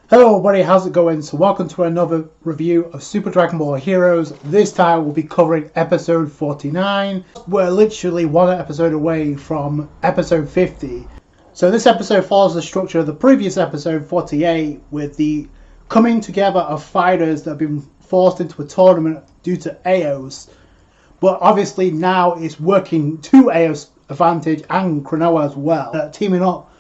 Hello everybody, how's it going? So welcome to another review of Super Dragon Ball Heroes. This time we'll be covering episode 49. We're literally one episode away from episode 50. So this episode follows the structure of the previous episode 48 with the coming together of fighters that have been forced into a tournament due to Aos. But obviously now it's working to Aos' advantage and Cronoa as well, teaming up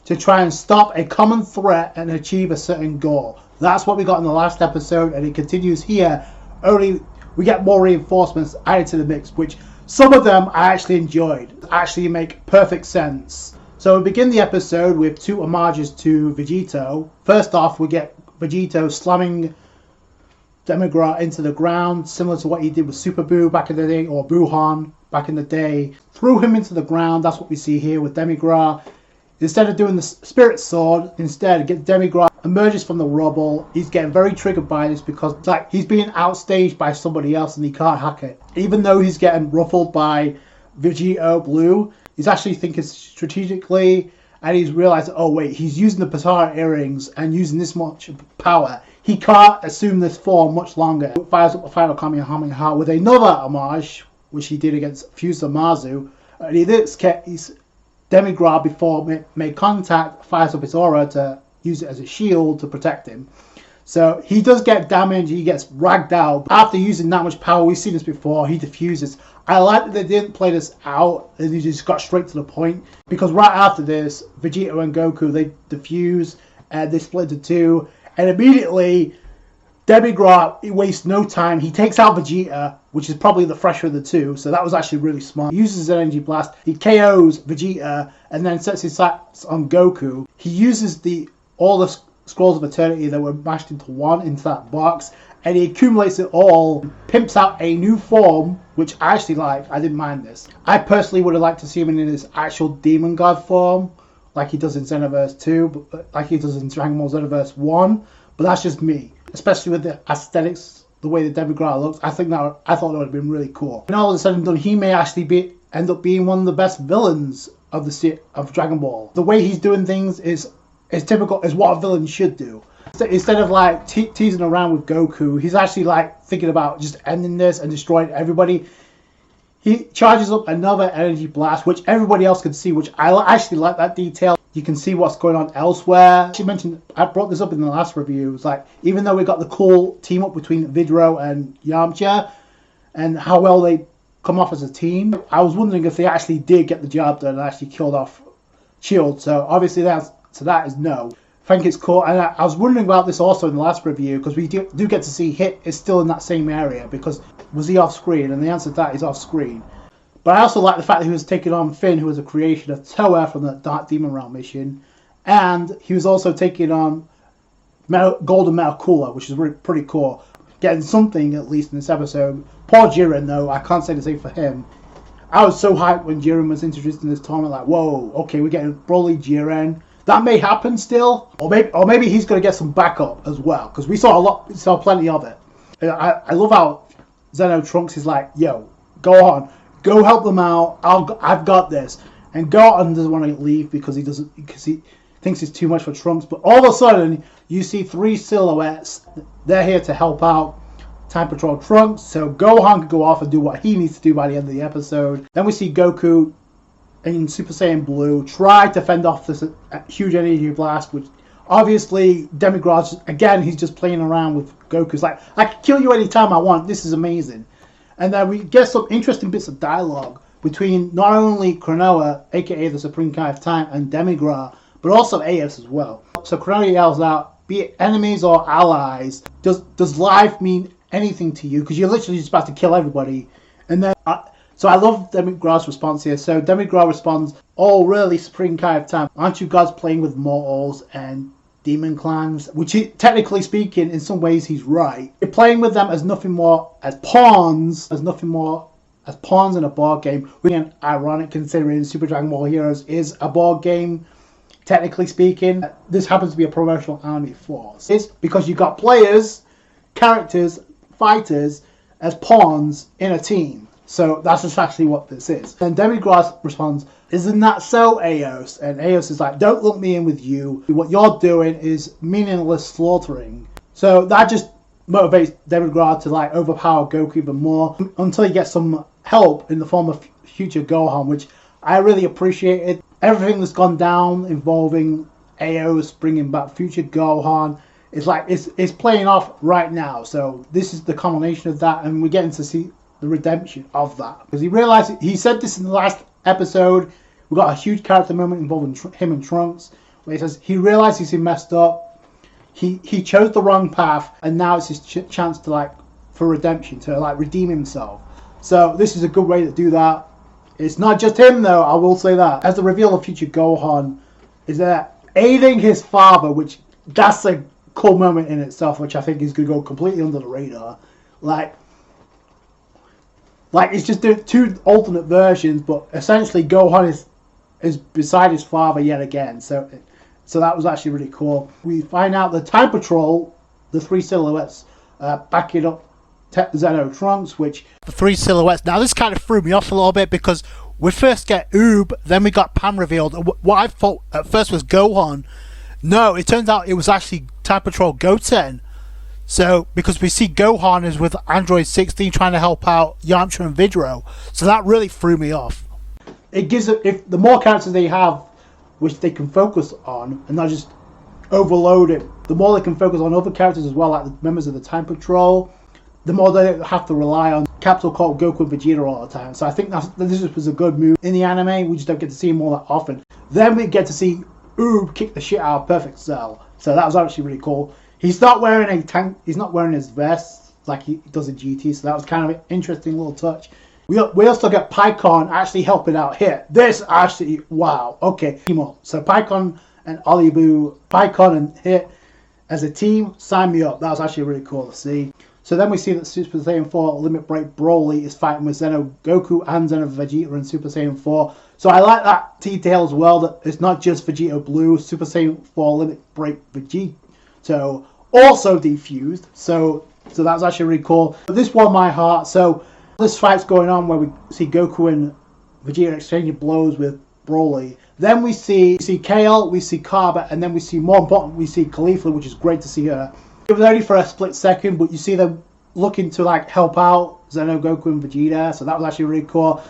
to try and stop a common threat and achieve a certain goal. That's what we got in the last episode, and it continues here. Only we get more reinforcements added to the mix, which some of them I actually enjoyed. Actually make perfect sense. So we begin the episode with two homages to Vegito. First off, we get Vegito slamming Demigra into the ground, similar to what he did with Super Buu back in the day, or Buuhan back in the day. Threw him into the ground. That's what we see here with Demigra. Instead of doing the Spirit Sword, instead Demigra emerges from the rubble. He's getting very triggered by this because he's being outstaged by somebody else and he can't hack it. Even though he's getting ruffled by Vegito Blue, he's actually thinking strategically, and he's realized, oh wait, he's using the Patara earrings and using this much power. He can't assume this form much longer. He fires up a final Kamehameha with another homage, which he did against Fused Mazu. And in this case, Demigra, before made contact, fires up his aura to use it as a shield to protect him. So he does get damaged, he gets ragged out. After using that much power, we've seen this before, he diffuses. I like that they didn't play this out, and they just got straight to the point. Because right after this, Vegeta and Goku, they diffuse, and they split into two. And immediately, Demigra, he wastes no time. He takes out Vegeta, which is probably the fresher of the two, so that was actually really smart. He uses his energy blast, he KOs Vegeta, and then sets his sights on Goku. He uses all the scrolls of eternity that were mashed into one into that box, and he accumulates it all, pimps out a new form, which I actually like. I didn't mind this. I personally would have liked to see him in his actual Demon God form, like he does in Xenoverse 2, but like he does in Dragon Ball Xenoverse 1, but that's just me. Especially with the aesthetics, the way the Demigra looks, I thought that would have been really cool. And all of a sudden done, he may actually end up being one of the best villains of Dragon Ball. The way he's doing things is typical, is what a villain should do. Instead of like teasing around with Goku, he's actually like thinking about just ending this and destroying everybody. He charges up another energy blast, which everybody else can see, which I actually like that detail. You can see what's going on elsewhere. She mentioned, I brought this up in the last review, it's like, even though we got the cool team up between Vidro and Yamcha, and how well they come off as a team, I was wondering if they actually did get the job done and actually killed off Shield. So obviously that is no. I think it's cool, and I was wondering about this also in the last review, because we do get to see Hit is still in that same area, because was he off screen? And the answer to that is off screen. But I also like the fact that he was taking on Finn, who was a creation of Toa from the Dark Demon Realm mission, and he was also taking on Golden Metal Cooler, which is really pretty cool. Getting something at least in this episode. Poor Jiren though, I can't say the same for him. I was so hyped when Jiren was introduced in this tournament, like, whoa, okay, we're getting Broly Jiren. That may happen still, or maybe he's going to get some backup as well, because we saw plenty of it. I love how Zeno Trunks is like, yo, go on, go help them out. I've got this. And Goten doesn't want to leave because he thinks it's too much for Trunks. But all of a sudden, you see three silhouettes. They're here to help out Time Patrol Trunks. So Gohan can go off and do what he needs to do by the end of the episode. Then we see Goku in Super Saiyan Blue try to fend off this huge energy blast, which obviously Demigra, again, he's just playing around with Goku. It's like, I can kill you anytime I want. This is amazing. And then we get some interesting bits of dialogue between not only Cronoa, aka the Supreme Kai of Time, and Demigra, but also Aos as well. So Cronoa yells out, be it enemies or allies, does life mean anything to you? Because you're literally just about to kill everybody. And then, so I love Demigra's response here. So Demigra responds, oh really, Supreme Kai of Time, aren't you gods playing with mortals and demon clans? Which, technically speaking, in some ways he's right. You're playing with them as nothing more as pawns, in a board game. Which is ironic considering Super Dragon Ball Heroes is a board game, technically speaking. This happens to be a promotional anime force. It's because you've got players, characters, fighters as pawns in a team. So that's just actually what this is. Then Demigra responds, Isn't that so, Eos? And Eos is like, don't lump me in with you. What you're doing is meaningless slaughtering. So that just motivates Demigra to like overpower Goku even more until he gets some help in the form of future Gohan, which I really appreciated. Everything that's gone down involving Eos bringing back future Gohan, it's like it's playing off right now. So this is the culmination of that, and we're getting to see the redemption of that, because he realized, he said this in the last episode, we got a huge character moment involving him and Trunks, where he says he realizes he messed up, he chose the wrong path, and now it's his chance to like for redemption, to like redeem himself. So this is a good way to do that. It's not just him though, I will say that, as the reveal of future Gohan is that aiding his father, which that's a cool moment in itself, which I think is going to go completely under the radar. Like it's just two alternate versions, but essentially Gohan is beside his father yet again. So that was actually really cool. We find out the Time Patrol, the three silhouettes, backing up Zeno Trunks, which the three silhouettes. Now this kind of threw me off a little bit, because we first get Oob, then we got Pan revealed. What I thought at first was Gohan. No, it turns out it was actually Time Patrol Goten. So, because we see Gohan is with Android 16 trying to help out Yamcha and Vidro. So that really threw me off. It gives it, if the more characters they have, which they can focus on, and not just overload it, the more they can focus on other characters as well, like the members of the Time Patrol, the more they have to rely on Capsule Corp, Goku, and Vegeta all the time. So I think this was a good move in the anime. We just don't get to see him all that often. Then we get to see Oob kick the shit out of Perfect Cell. So that was actually really cool. He's not wearing a tank. He's not wearing his vest like he does in GT. So that was kind of an interesting little touch. We also get Pycon actually helping out here. This actually, wow. Okay, team up. So Pycon and Olibu, Pycon and Hit as a team, sign me up. That was actually really cool to see. So then we see that Super Saiyan 4 Limit Break Broly is fighting with Xeno Goku and Xeno Vegeta and Super Saiyan 4. So I like that detail as well, that it's not just Vegeta Blue, Super Saiyan 4 Limit Break Vegeta. So also defused. So that's actually really cool. This won my heart. So this fight's going on where we see Goku and Vegeta exchanging blows with Broly. Then we see Kale, we see Kaba, and then we see, more important, we see Caulifla, which is great to see her. It was only for a split second, but you see them looking to like help out Xeno, Goku, and Vegeta. So that was actually really cool.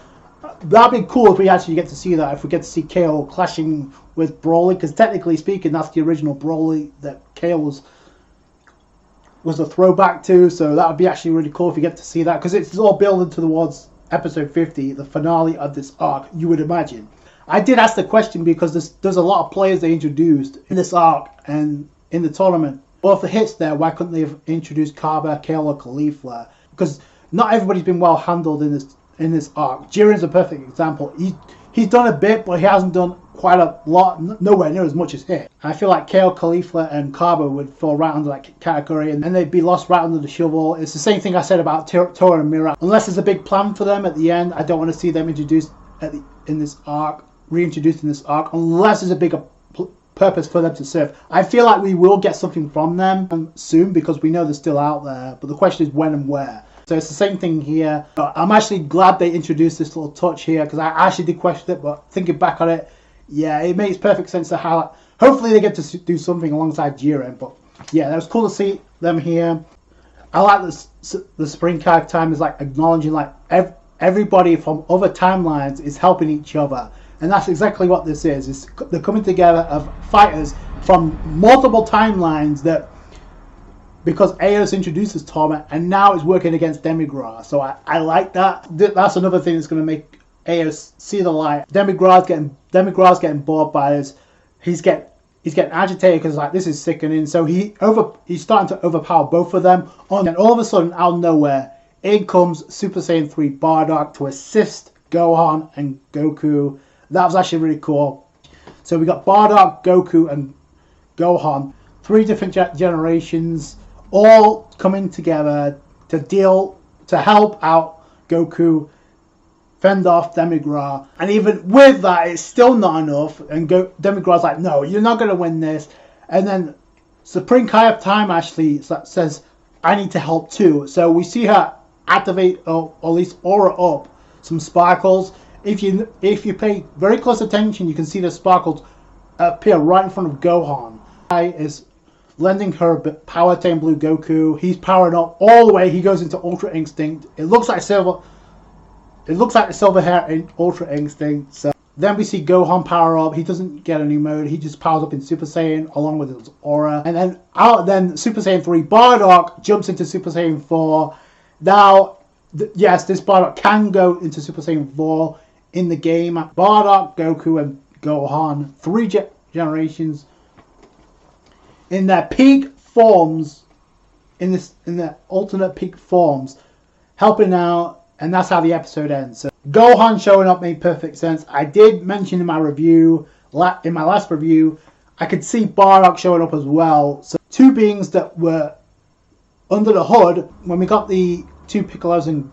That'd be cool if we actually get to see that. If we get to see Kale clashing with Broly, because technically speaking, that's the original Broly that Kale was a throwback to. So that would be actually really cool if you get to see that, because it's all building towards episode 50, the finale of this arc. You would imagine. I did ask the question because there's a lot of players they introduced in this arc and in the tournament. Well, if the hit's there, why couldn't they have introduced Kaba, Kale, or Caulifla? Because not everybody's been well handled in this arc. Jiren's a perfect example. He's done a bit, but he hasn't done quite a lot, nowhere near as much as Hit. I feel like Kale, Caulifla, and Kaba would fall right under that category, and they'd be lost right under the shovel. It's the same thing I said about Tora and Mira. Unless there's a big plan for them at the end, I don't want to see them introduced in this arc, reintroduced in this arc, unless there's a bigger purpose for them to serve. I feel like we will get something from them soon, because we know they're still out there, but the question is when and where. So it's the same thing here. I'm actually glad they introduced this little touch here, because I actually did question it, but thinking back on it, yeah, it makes perfect sense to how hopefully they get to do something alongside Jiren. But yeah, that was cool to see them here. I like the Spring Card time is like acknowledging like everybody from other timelines is helping each other. And that's exactly what this is. They're coming together of fighters from multiple timelines that, because Eos introduced this tournament and now it's working against Demigra. So I like that. That's another thing that's going to make Eos see the light. Demigra's getting bored by this. He's getting agitated because like this is sickening. So he's starting to overpower both of them. And all of a sudden, out of nowhere, in comes Super Saiyan 3 Bardock to assist Gohan and Goku. That was actually really cool. So we got Bardock, Goku, and Gohan. 3 different generations, all coming together to help out Goku fend off Demigra. And even with that, it's still not enough. And Demigra's like, no, you're not going to win this. And then Supreme Kai of Time actually says, I need to help too. So we see her activate, or at least aura up some sparkles. If you pay very close attention, you can see the sparkles appear right in front of Gohan. Is lending her power to Blue Goku. He's powering up all the way. He goes into Ultra Instinct. It looks like silver. It looks like the silver hair in Ultra Instinct. So then we see Gohan power up. He doesn't get a new mode. He just powers up in Super Saiyan along with his aura. And then Super Saiyan 3 Bardock jumps into Super Saiyan 4. Now, yes, this Bardock can go into Super Saiyan 4 in the game. Bardock, Goku, and Gohan, 3 generations in their peak forms, in their alternate peak forms, helping out, and that's how the episode ends. So Gohan showing up made perfect sense. I did mention in my review, in my last review, I could see Bardock showing up as well. So 2 beings that were under the hood. When we got the 2 Piccolos and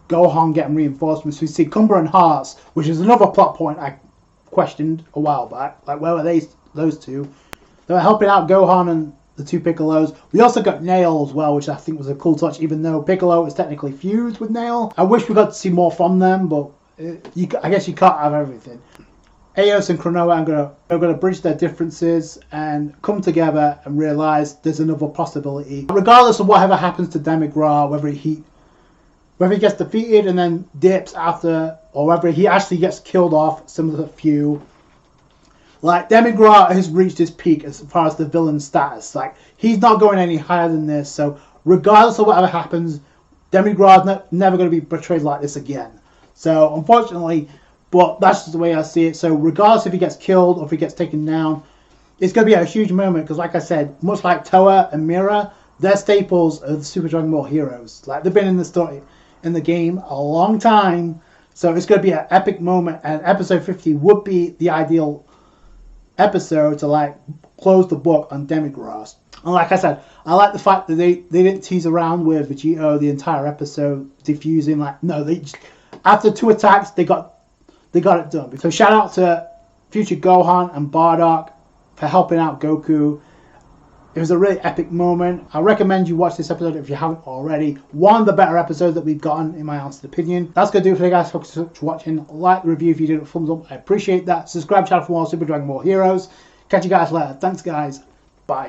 Gohan getting reinforcements, we see Cumber and Hearts, which is another plot point I questioned a while back. Like, where were those 2? They were helping out Gohan and the 2 Piccolos. We also got Nail as well, which I think was a cool touch, even though Piccolo is technically fused with Nail. I wish we got to see more from them, but I guess you can't have everything. Eos and Cronoa are going to bridge their differences and come together and realise there's another possibility. Regardless of whatever happens to Demigra, whether he gets defeated and then dips after, or whether he actually gets killed off, similar to Few. Like, Demigra has reached his peak as far as the villain status. Like, he's not going any higher than this. So, regardless of whatever happens, Demigra is never going to be portrayed like this again. So, unfortunately, but that's just the way I see it. So, regardless if he gets killed or if he gets taken down, it's going to be a huge moment. Because, like I said, much like Toa and Mira, they're staples of the Super Dragon Ball heroes. Like, they've been in the story, in the game, a long time. So, it's going to be an epic moment. And episode 50 would be the ideal episode to like close the book on Demigra. And like I said, I like the fact that they didn't tease around with Vegito the entire episode, diffusing. Like, no, they just, after 2 attacks they got it done. So shout out to future Gohan and Bardock for helping out Goku. It was a really epic moment. I recommend you watch this episode if you haven't already. One of the better episodes that we've gotten, in my honest opinion. That's going to do it for you guys. Thanks so much for watching. Like the review if you did, a thumbs up. I appreciate that. Subscribe to the channel for more Super Dragon Ball Heroes. Catch you guys later. Thanks, guys. Bye.